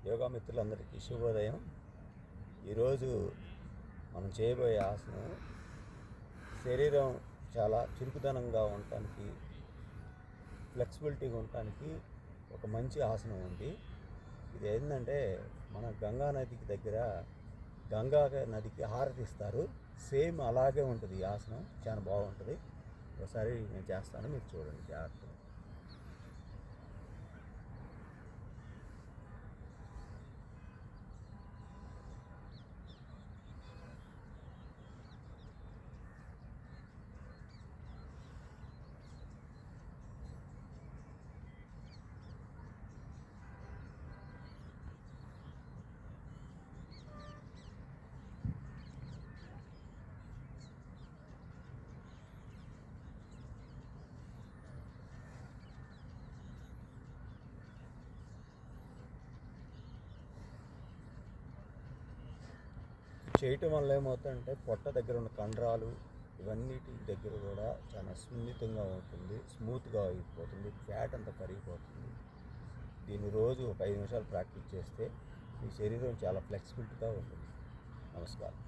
యోగా మిత్రులందరికీ శుభోదయం. ఈరోజు మనం చేయబోయే ఆసనం శరీరం చాలా చురుకుదనంగా ఉండటానికి, ఫ్లెక్సిబిలిటీగా ఉండటానికి ఒక మంచి ఆసనం ఉంది. ఇది ఏంటంటే మన గంగా నదికి దగ్గర గంగా నదికి హారతి ఇస్తారు. సేమ్ అలాగే ఉంటుంది ఈ ఆసనం, చాలా బాగుంటుంది. ఒకసారి నేను చేస్తాను, మీరు చూడండి జాగ్రత్తగా. చేయటం వల్ల ఏమవుతుందంటే పొట్ట దగ్గర ఉన్న కండరాలు ఇవన్నిటి దగ్గర కూడా చాలా సున్నితంగా ఉంటుంది, స్మూత్గా అయిపోతుంది, ఫ్యాట్ అంతా కరిగిపోతుంది. దీన్ని రోజు ఒక 5 నిమిషాలు ప్రాక్టీస్ చేస్తే మీ శరీరం చాలా ఫ్లెక్సిబిలిటీగా ఉంటుంది. నమస్కారం.